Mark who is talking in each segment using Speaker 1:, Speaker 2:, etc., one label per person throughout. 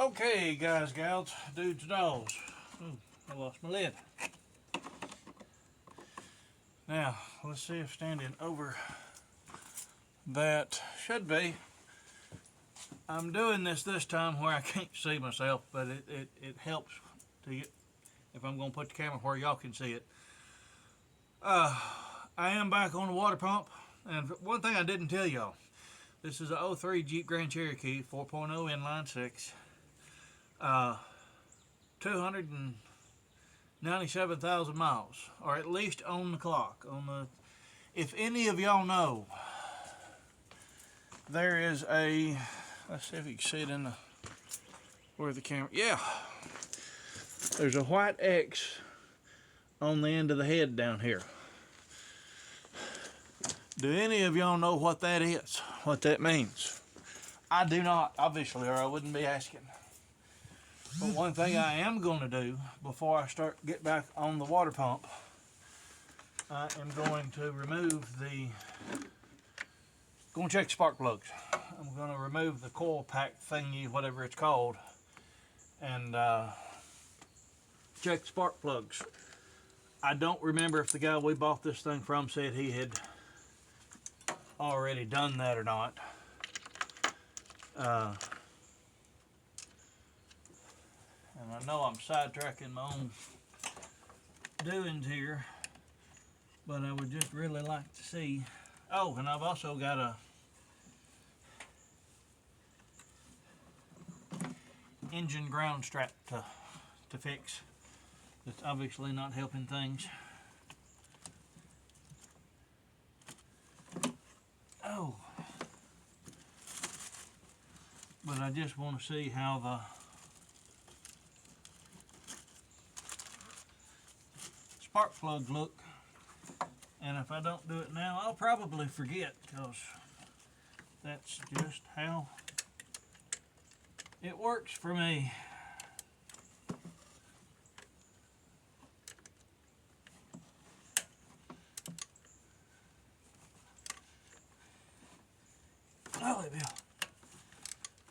Speaker 1: Okay, guys, gals, dudes, dolls. Ooh, I lost my lid. Now, let's see if standing over that should be. I'm doing this time where I can't see myself, but it helps to get, if I'm going to put the camera where y'all can see it. I am back on the water pump, and one thing I didn't tell y'all, this is a 03 Jeep Grand Cherokee 4.0 inline 6. 297,000 miles, or at least on the clock. If any of y'all know, there is a, let's see if you can see it in the, where the camera, yeah, there's a white X on the end of the head down here. Do any of y'all know what that is? What that means? I do not, obviously, or I wouldn't be asking. But one thing I am going to do before I get back on the water pump, I am going to remove going to check the spark plugs. I'm going to remove the coil pack thingy, whatever it's called, and check the spark plugs. I don't remember if the guy we bought this thing from said he had already done that or not. And I know I'm sidetracking my own doings here, but I would just really like to see. Oh, and I've also got a engine ground strap to fix. That's obviously not helping things. Oh, but I just want to see how the spark plugs look, and if I don't do it now, I'll probably forget, because that's just how it works for me. Oh, it will.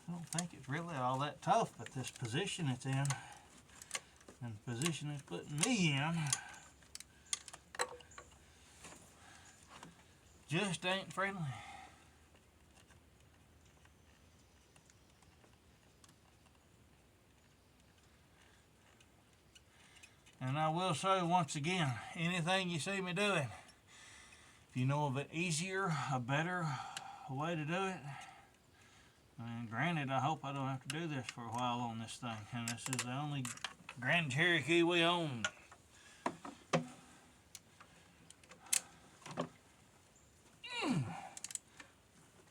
Speaker 1: I don't think it's really all that tough, but this position it's in, and the position it's putting me in, just ain't friendly. And I will say once again, anything you see me doing, if you know of an easier, a better way to do it, I mean, granted, I hope I don't have to do this for a while on this thing, and this is the only Grand Cherokee we own.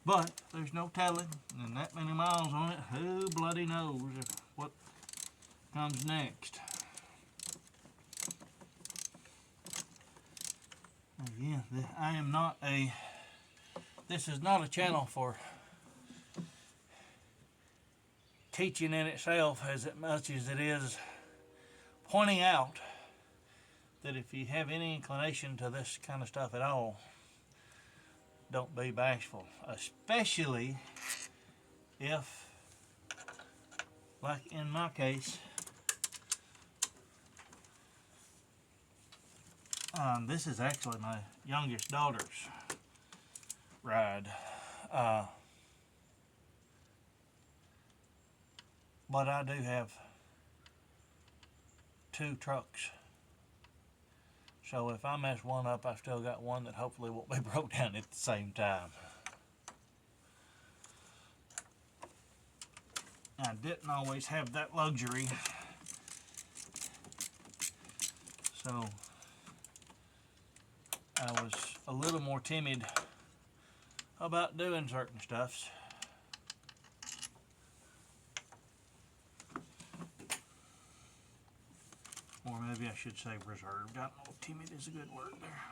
Speaker 1: But there's no telling, and that many miles on it, who bloody knows what comes next. Again, I am not this is not a channel for teaching in itself as much as it is pointing out that if you have any inclination to this kind of stuff at all, don't be bashful, especially if, like in my case, this is actually my youngest daughter's ride, but I do have 2 trucks. So if I mess one up, I've still got one that hopefully won't be broke down at the same time. I didn't always have that luxury. So I was a little more timid about doing certain stuffs. Or maybe I should say reserved. I don't know if timid is a good word there.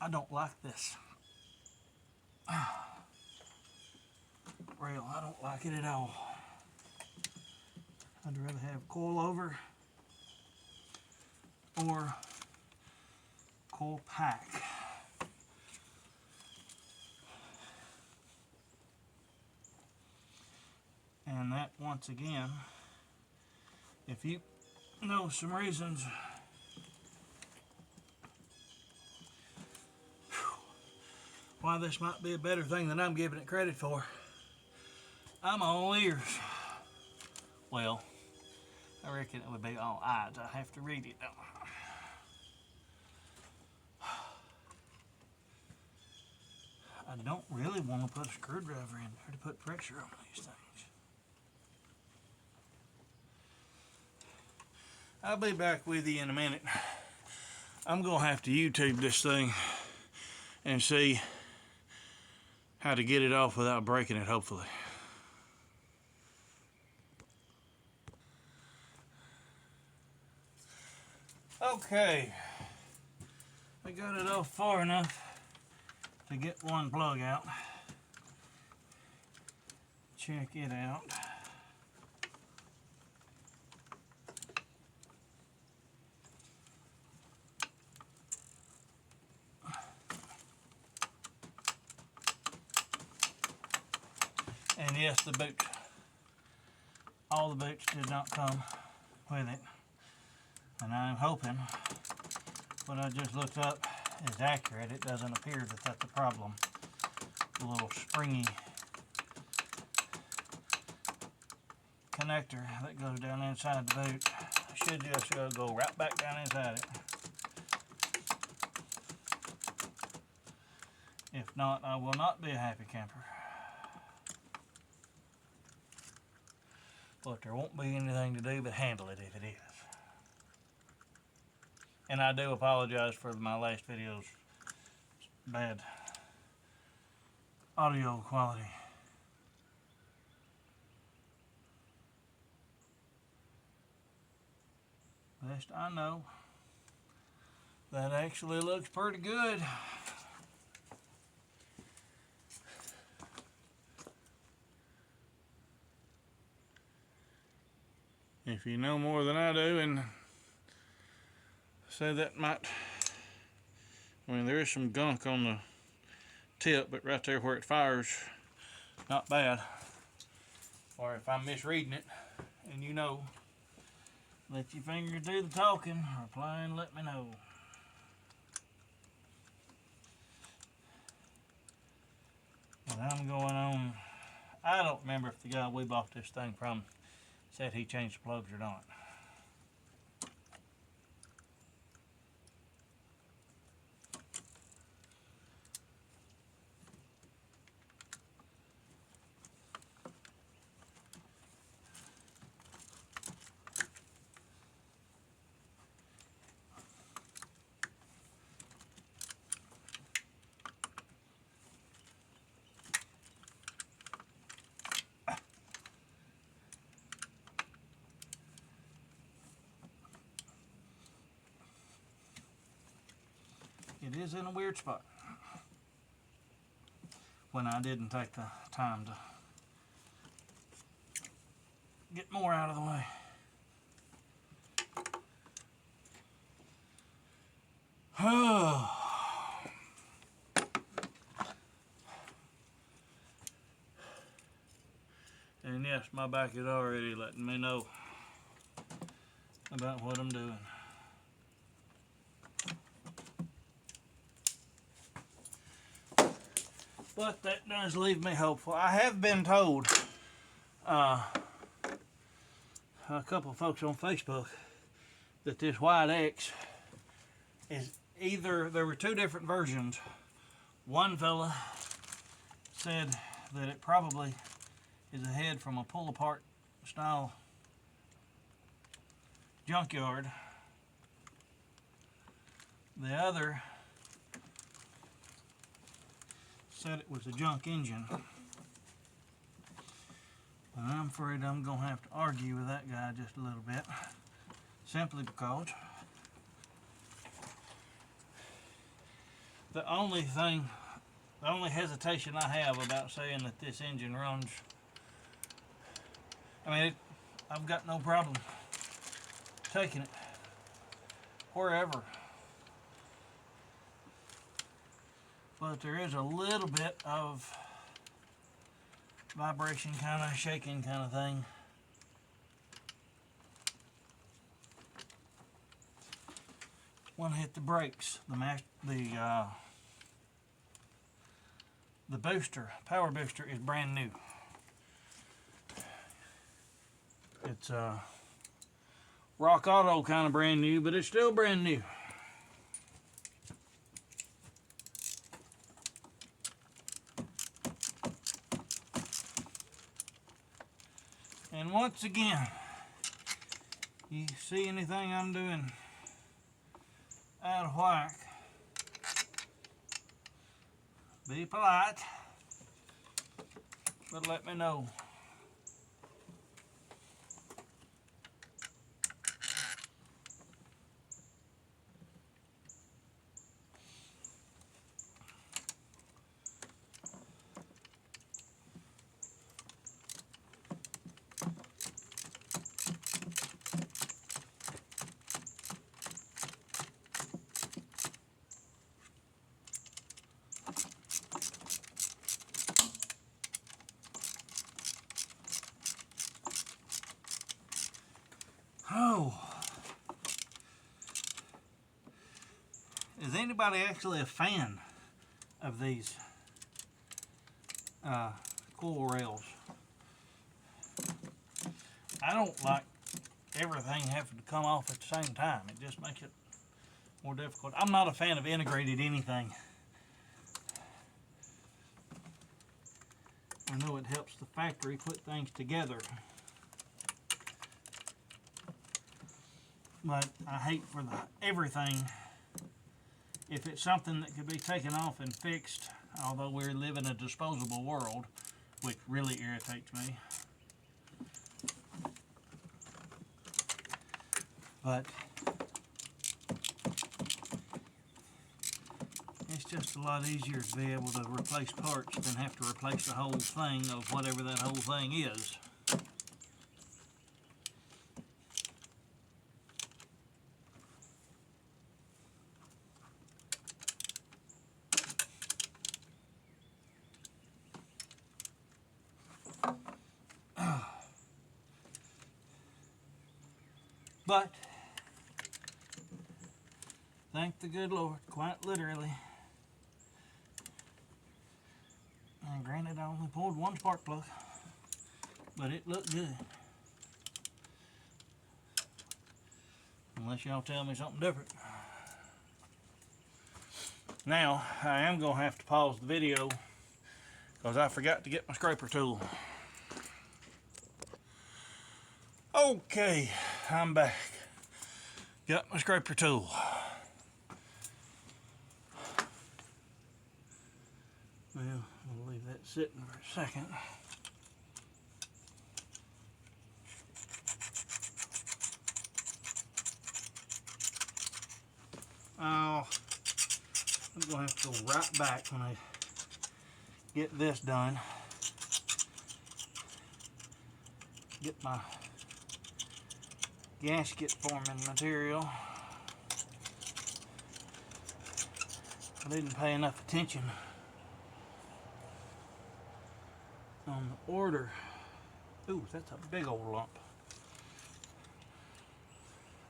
Speaker 1: I don't like this rail. I don't like it at all. I'd rather have coil over or coil pack. And that, once again, if you know some reasons why this might be a better thing than I'm giving it credit for, I'm all ears. Well, I reckon it would be all eyes. I have to read it, don't I? I don't really want to put a screwdriver in there to put pressure on these things. I'll be back with you in a minute. I'm going to have to YouTube this thing and see how to get it off without breaking it, hopefully. Okay, I got it off far enough to get one plug out. Check it out. And yes, the boot, all the boots did not come with it. And I'm hoping what I just looked up is accurate. It doesn't appear that that's a problem. The little springy connector that goes down inside the boot should just go right back down inside it. If not, I will not be a happy camper. But there won't be anything to do but handle it if it is. And I do apologize for my last video's bad audio quality. Best I know, that actually looks pretty good. If you know more than I do and say that might, I mean, there is some gunk on the tip, but right there where it fires, not bad. Or if I'm misreading it and you know, let your finger do the talking, reply and let me know. But I'm going on, I don't remember if the guy we bought this thing from said he changed the plugs or not. It is in a weird spot when I didn't take the time to get more out of the way. And yes, my back is already letting me know about what I'm doing. But that does leave me hopeful. I have been told, a couple of folks on Facebook, that this White X is either, there were two different versions. One fella said that it probably is a head from a pull-apart style junkyard. The other said it was a junk engine. And I'm afraid I'm going to have to argue with that guy just a little bit, simply because The only hesitation I have about saying that this engine runs, I've got no problem taking it wherever, but there is a little bit of vibration, kind of shaking kind of thing. When I hit the brakes, the booster, power booster, is brand new. It's Rock Auto kind of brand new, but it's still brand new. And once again, you see anything I'm doing out of whack, be polite, but let me know. Oh, is anybody actually a fan of these coil rails? I don't like everything having to come off at the same time. It just makes it more difficult. I'm not a fan of integrated anything. I know it helps the factory put things together, but I hate for everything. If it's something that could be taken off and fixed, although we live in a disposable world, which really irritates me. But it's just a lot easier to be able to replace parts than have to replace the whole thing of whatever that whole thing is. But thank the good Lord, quite literally. And granted, I only pulled one spark plug, but it looked good. Unless y'all tell me something different. Now, I am going to have to pause the video because I forgot to get my scraper tool. Okay, I'm back. Got my scraper tool. Well, I'll leave that sitting for a second. I'm going to have to go right back when I get this done. Get my gasket forming material. I didn't pay enough attention on the order. Ooh, that's a big old lump.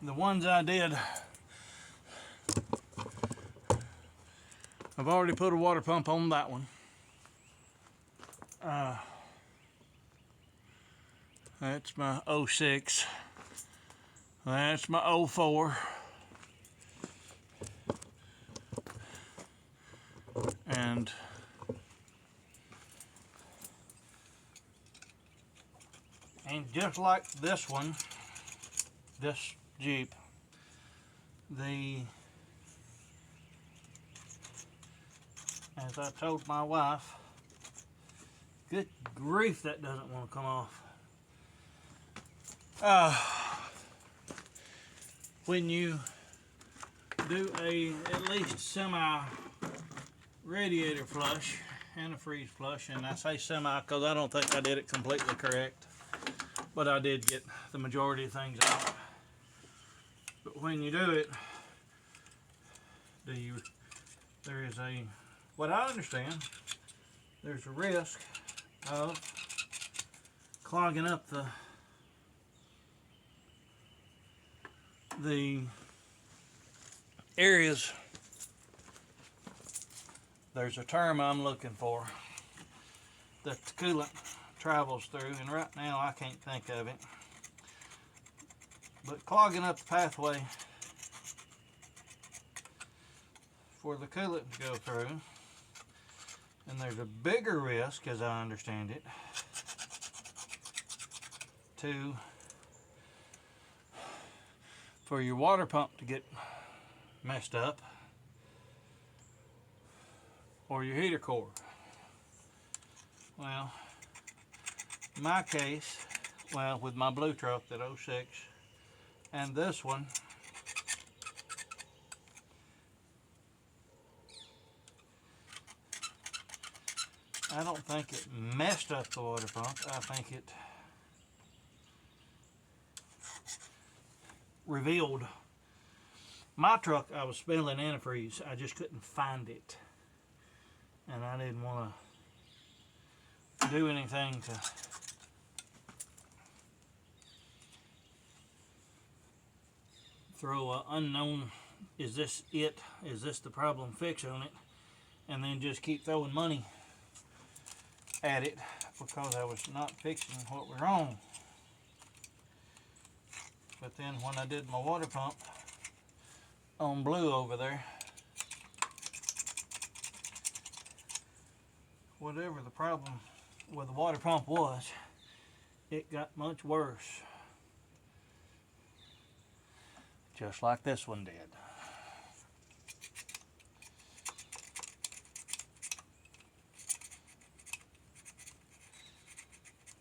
Speaker 1: The ones I did, I've already put a water pump on that one. That's my 06. That's my 04. And just like this one, this Jeep, as I told my wife, good grief, that doesn't want to come off. When you do at least semi radiator flush and a freeze flush, and I say semi because I don't think I did it completely correct, but I did get the majority of things out. But when you do it, there is a, what I understand, there's a risk of clogging up the areas. There's a term I'm looking for that the coolant travels through, and right now I can't think of it. But clogging up the pathway for the coolant to go through, and there's a bigger risk, as I understand it, for your water pump to get messed up, or your heater core. Well, in my case, well, with my blue truck, that 06, and this one, I don't think it messed up the water pump. I think it revealed. My truck, I was spilling antifreeze. I just couldn't find it. And I didn't want to do anything to throw an unknown, is this it? Is this the problem fix on it? And then just keep throwing money at it because I was not fixing what was wrong. But then when I did my water pump on blue over there, whatever the problem with the water pump was, it got much worse. Just like this one did.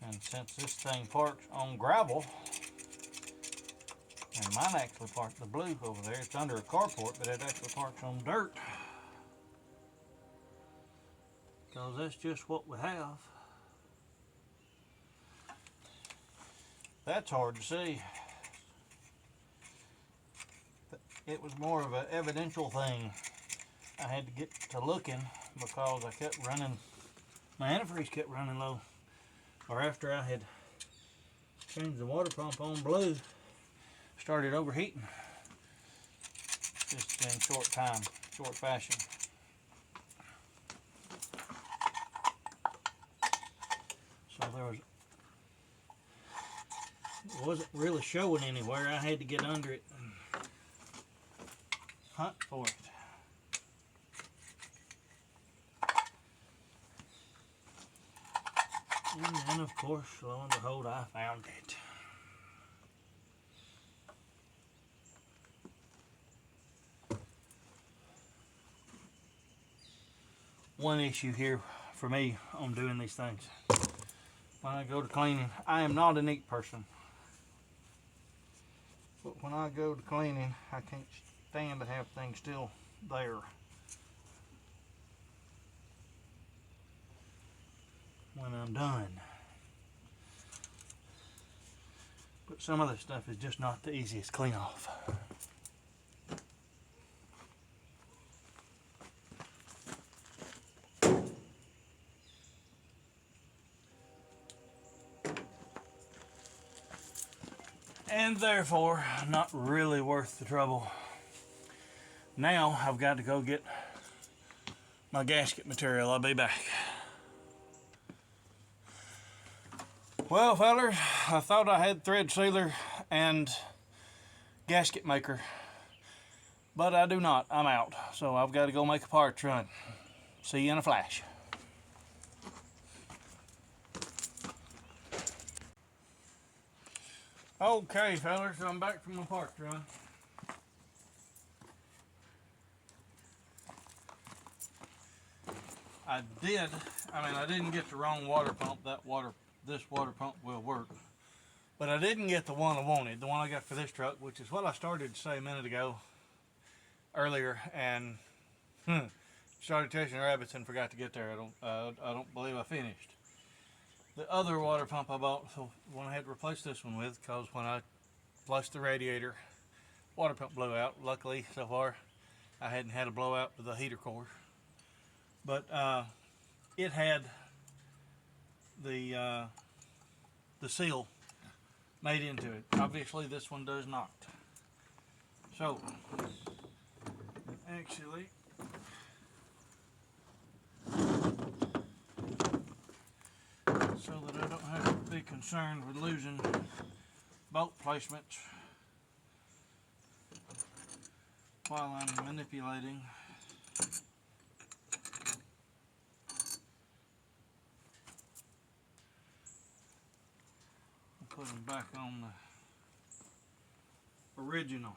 Speaker 1: And since this thing parks on gravel, and mine actually parked the blue over there, it's under a carport, but it actually parks on dirt. Because that's just what we have. That's hard to see. It was more of an evidential thing. I had to get to looking because I kept running, my antifreeze kept running low. Or after I had changed the water pump on blue, started overheating. Just in short fashion. So it wasn't really showing anywhere. I had to get under it and hunt for it. And then, of course, lo and behold, I found it. One issue here for me on doing these things. When I go to cleaning, I am not a neat person. But when I go to cleaning, I can't stand to have things still there. When I'm done. But some of this stuff is just not the easiest clean off. And therefore, not really worth the trouble. Now I've got to go get my gasket material. I'll be back. Well, fellers, I thought I had thread sealer and gasket maker, but I do not. I'm out. So I've got to go make a parts run. See you in a flash. Okay, fellas, I'm back from my parts run. I didn't get the wrong water pump. This water pump will work. But I didn't get the one I wanted, the one I got for this truck, which is what I started to say a minute ago, earlier, and started chasing rabbits and forgot to get there. I don't believe I finished. The other water pump I bought, so when I had to replace this one with, because when I flushed the radiator, water pump blew out. Luckily, so far, I hadn't had a blowout to the heater core. But it had the seal made into it. Obviously, this one does not. So, actually, so that I don't have to be concerned with losing bolt placements while I'm manipulating. I'll put them back on the original.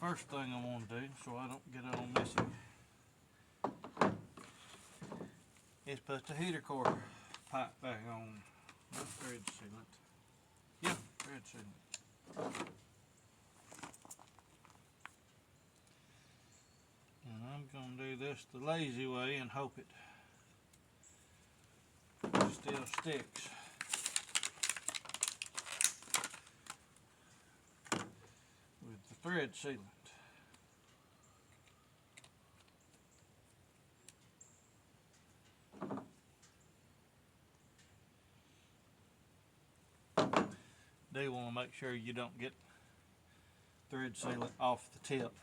Speaker 1: First thing I want to do, so I don't get it all messy, is put the heater core pipe back on. Not thread sealant. Yep, thread sealant. And I'm going to do this the lazy way and hope it still sticks. With the thread sealant. Do want to make sure you don't get thread sealant off the tip,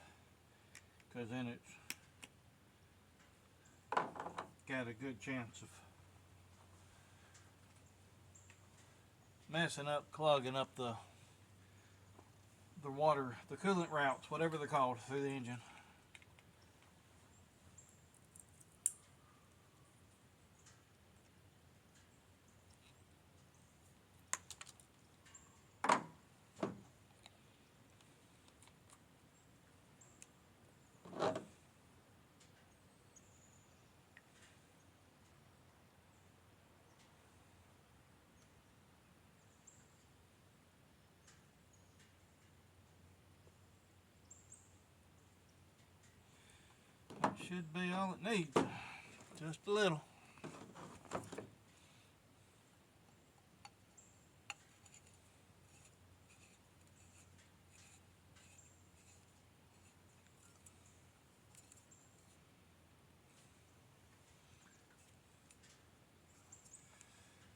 Speaker 1: because then it's got a good chance of messing up, clogging up the water, the coolant routes, whatever they're called, through the engine. Should be all it needs, just a little.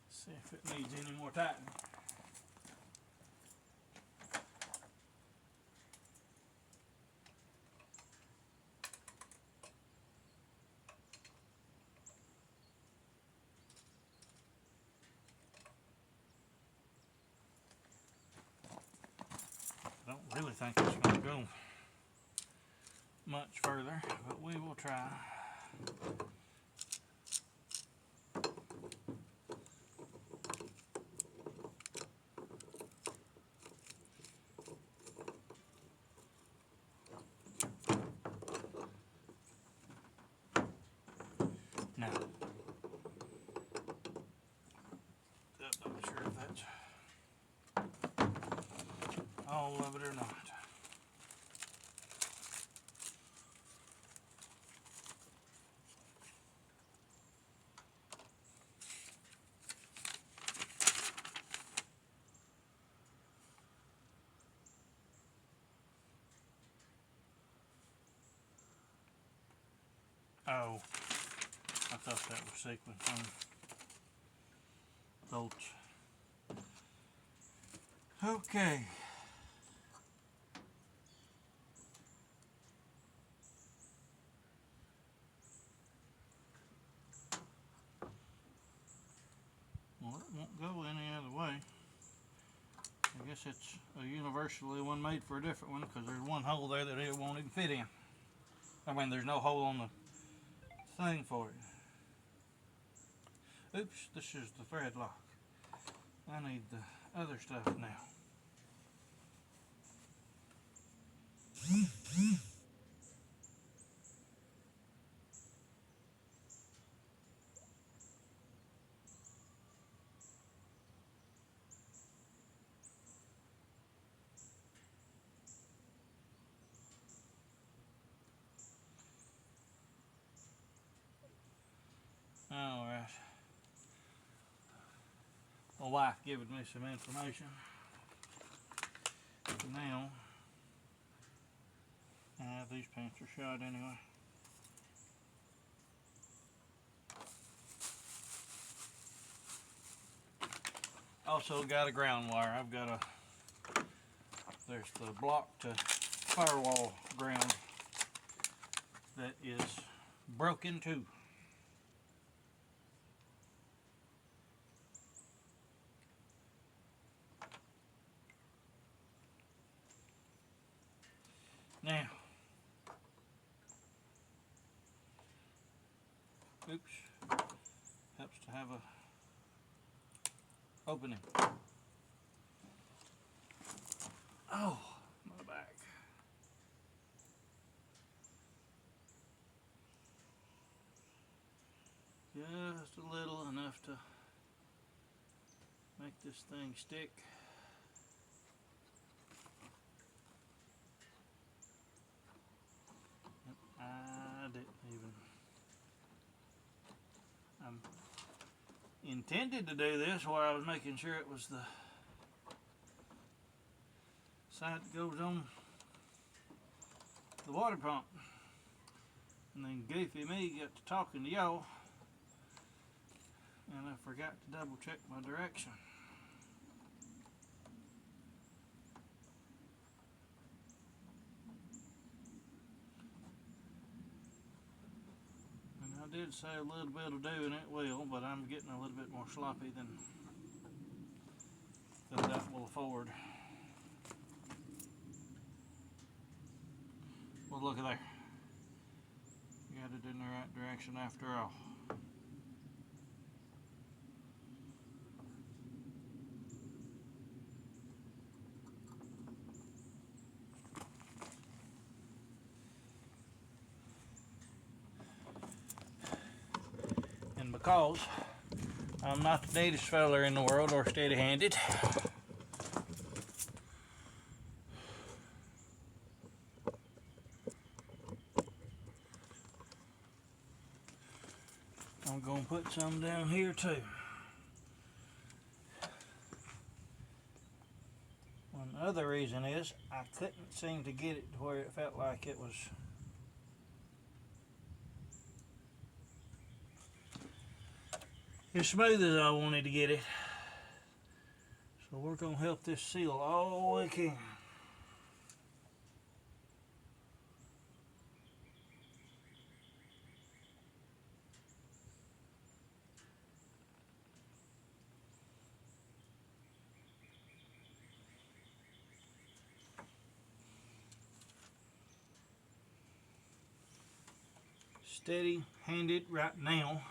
Speaker 1: See if it needs any more tightening. I don't really think it's going to go much further, but we will try. Now, I'm not sure if that's all of it or not. Oh, I thought that was sequence on bolts. Okay. Well, it won't go any other way. I guess it's a universally one made for a different one, because there's one hole there that it won't even fit in. I mean, there's no hole on the thing for it. Oops, this is the thread lock. I need the other stuff now. my wife giving me some information. Now, these pants are shot anyway. Also got a ground wire. I've got there's the block to firewall ground that is broken too. Now, oops, helps to have a opening. Oh, my back. Just a little, enough to make this thing stick. I didn't even. I intended to do this while I was making sure it was the side that goes on the water pump. And then goofy me got to talking to y'all, and I forgot to double check my direction. And I did say a little bit of doing it will, but I'm getting a little bit more sloppy than that will afford. Well, look at there. Got it in the right direction after all. And because I'm not the neatest feller in the world or steady-handed, I'm going to put some down here too. One other reason is I couldn't seem to get it to where it felt like it was as smooth as I wanted to get it. So we're going to help this seal all we can. Steady-handed right now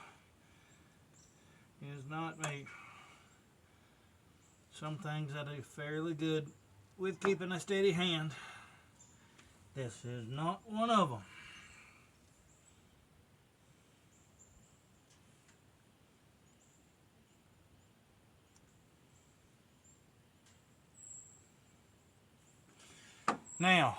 Speaker 1: is not me. Some things I do fairly good with keeping a steady hand. This is not one of them. Now,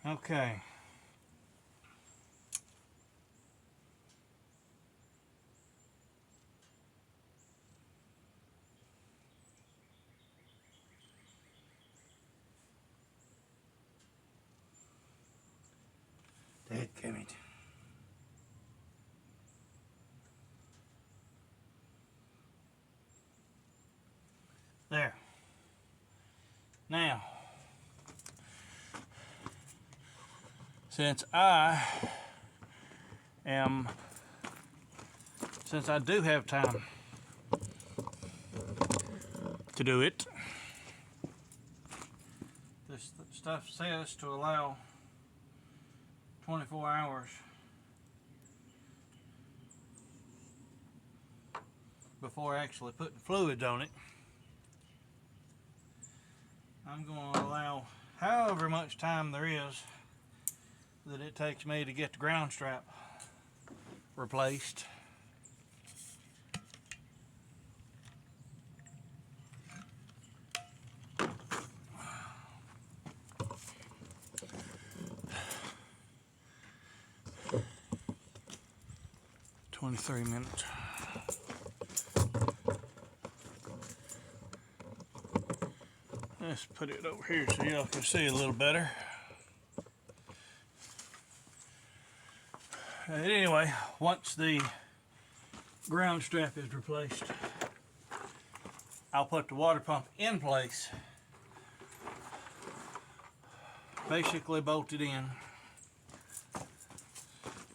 Speaker 1: okay. Dadgummit. There. Now, since I do have time to do it, this stuff says to allow 24 hours before actually putting fluids on it. I'm going to allow however much time there is that it takes me to get the ground strap replaced. 23 minutes. Let's put it over here so y'all can see a little better. Anyway, once the ground strap is replaced, I'll put the water pump in place, basically bolted in.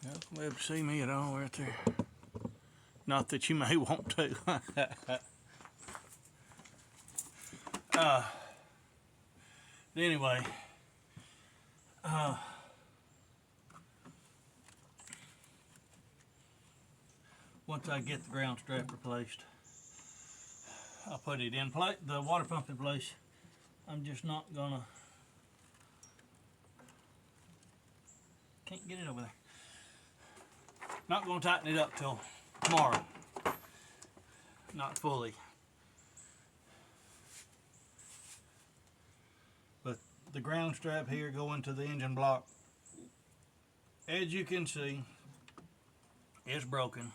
Speaker 1: You'll be able to see me at all right there. Not that you may want to. Anyway, once I get the ground strap replaced, I'll put it in place, the water pump in place. I'm just not gonna, can't get it over there. Not gonna tighten it up till tomorrow. Not fully. But the ground strap here going to the engine block, as you can see, is broken.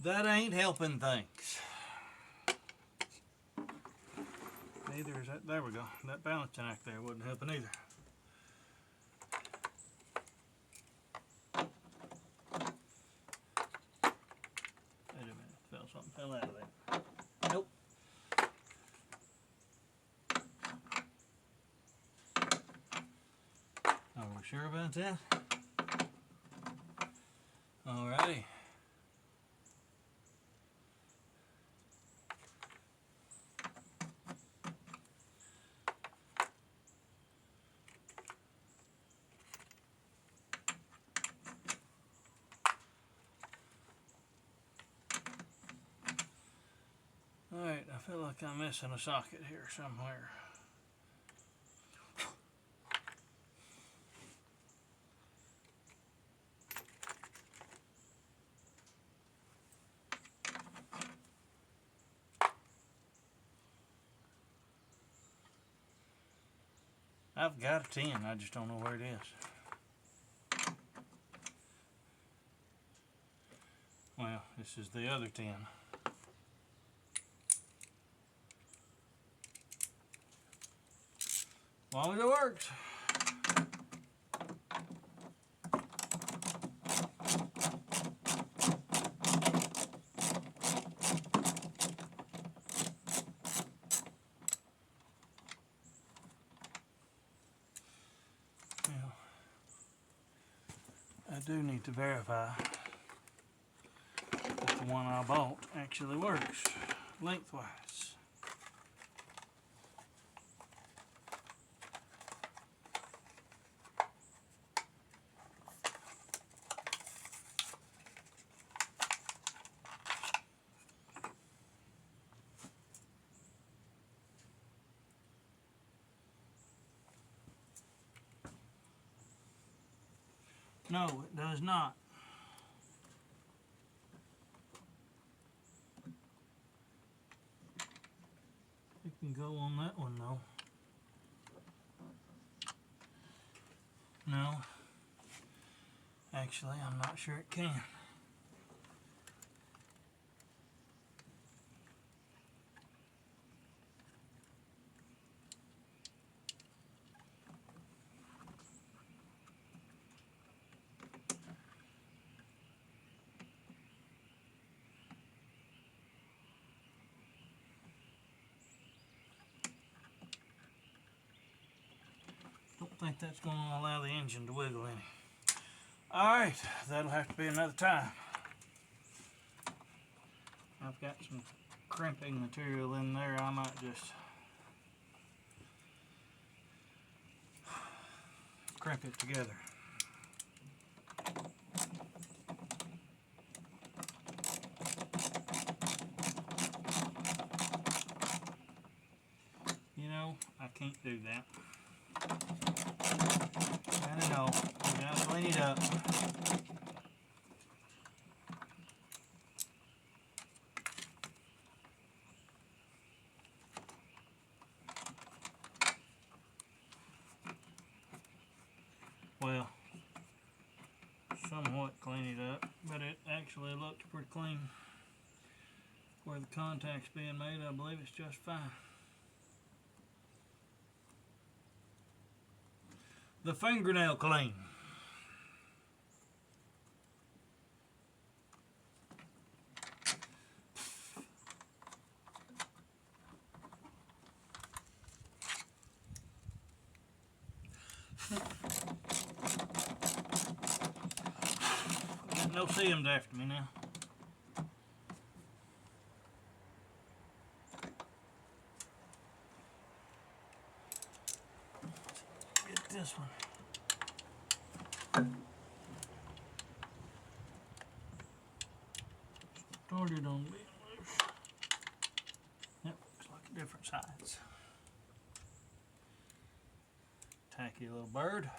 Speaker 1: That ain't helping things. Neither is that, there we go. That balancing act there wasn't helping either. Wait a minute, something fell out of there. Nope. Are we sure about that? Alrighty. Alright, I feel like I'm missing a socket here somewhere. I've got a 10, I just don't know where it is. Well, this is the other 10. As long as it works. Now, I do need to verify that the one I bought actually works lengthwise. No, it does not. It can go on that one though. No. Actually, I'm not sure it can. Don't think that's going to allow the engine to wiggle any. Alright, that'll have to be another time. I've got some crimping material in there. I might just crimp it together. You know, I can't do that. I don't know. You gotta clean it up. Well, so somewhat clean it up, but it actually looks pretty clean. Where the contact's being made, I believe it's just fine. The fingernail clean. Got no Sims after me now. Get this one. Started on being loose. Yep, looks like different sides. Tacky little bird.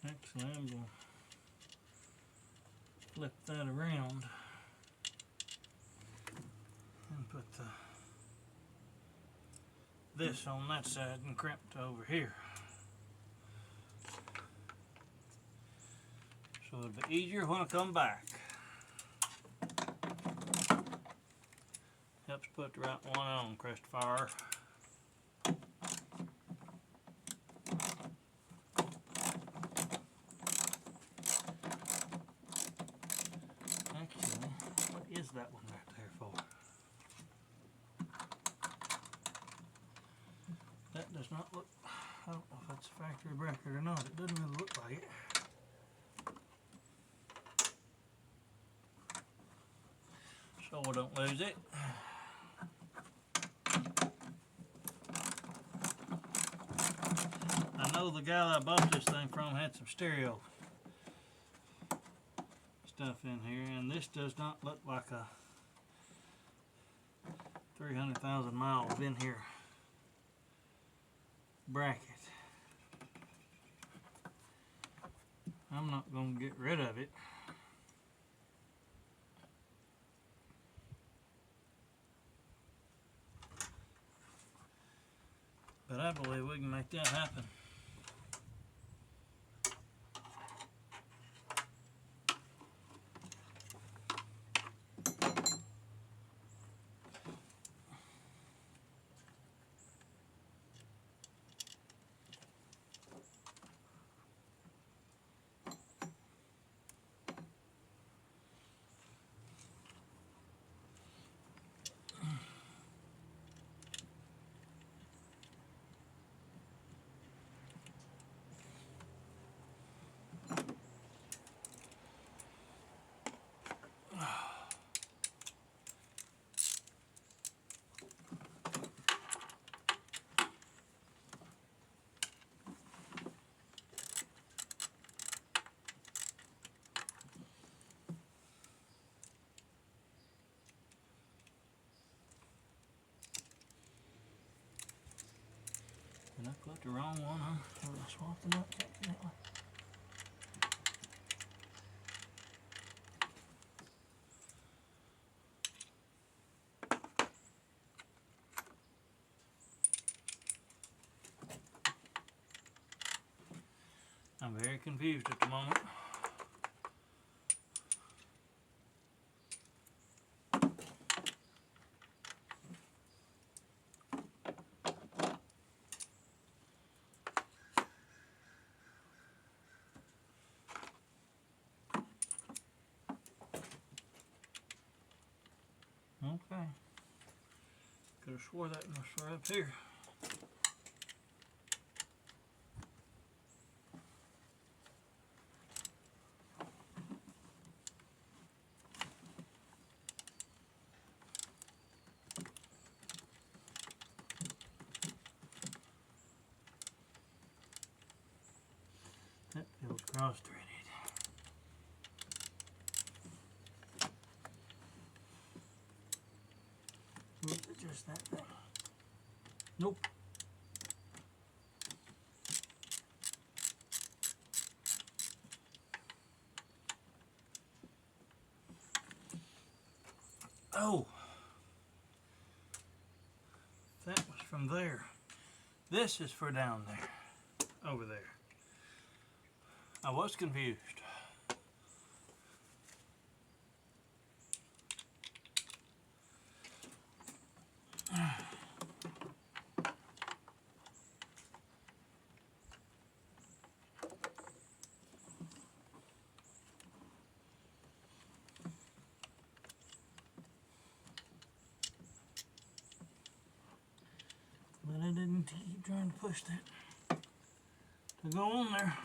Speaker 1: Actually, I'm going to flip that around and put this on that side and crimp to over here. So it'll be easier when I come back. Helps put the right one on, Christopher. Actually, what is that one right there for? That does not look, I don't know if that's a factory bracket or not. It doesn't really look like it. So I don't lose it. I know the guy that I bought this thing from had some stereo stuff in here, and this does not look like a 300,000 miles in here bracket. I'm not going to get rid of it. But I believe we can make that happen. Did I put the wrong one on? Or did I swap them up accidentally? I'm very confused at the moment. Okay. Could have swore that was right up here. That feels cross-threaded. Or is it just that thing? Nope. Oh, that was from there. This is for down there, over there. I was confused. But I didn't keep trying to push that to go on there.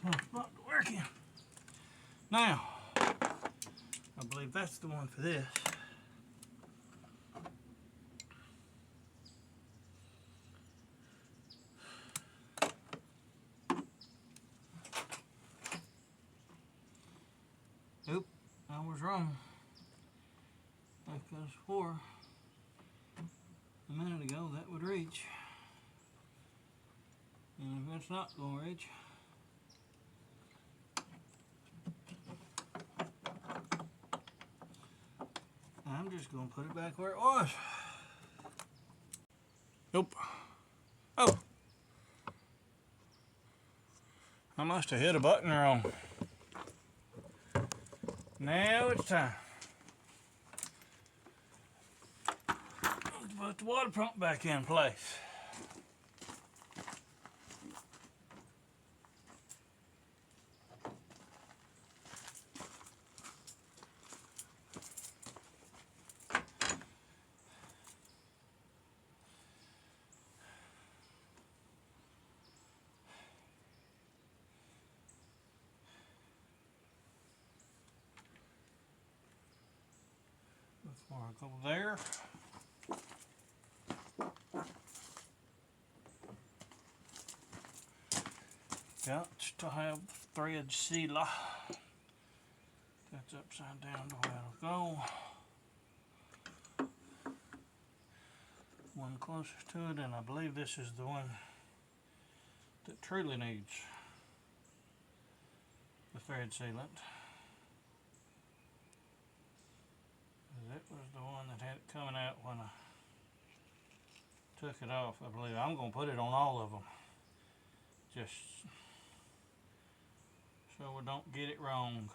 Speaker 1: Tough spot to work in. Now, I believe that's the one for this. Oop, I was wrong. Because for a minute ago that would reach. And if it's not going to reach, I'm just going to put it back where it was. Nope. Oh! I must have hit a button wrong. Now it's time. Let's put the water pump back in place. Before I go there. Got to have the thread sealer. That's upside down the way it'll go. One closest to it, and I believe this is the one that truly needs the thread sealant. That was the one that had it coming out when I took it off, I believe. I'm going to put it on all of them, just so we don't get it wrong.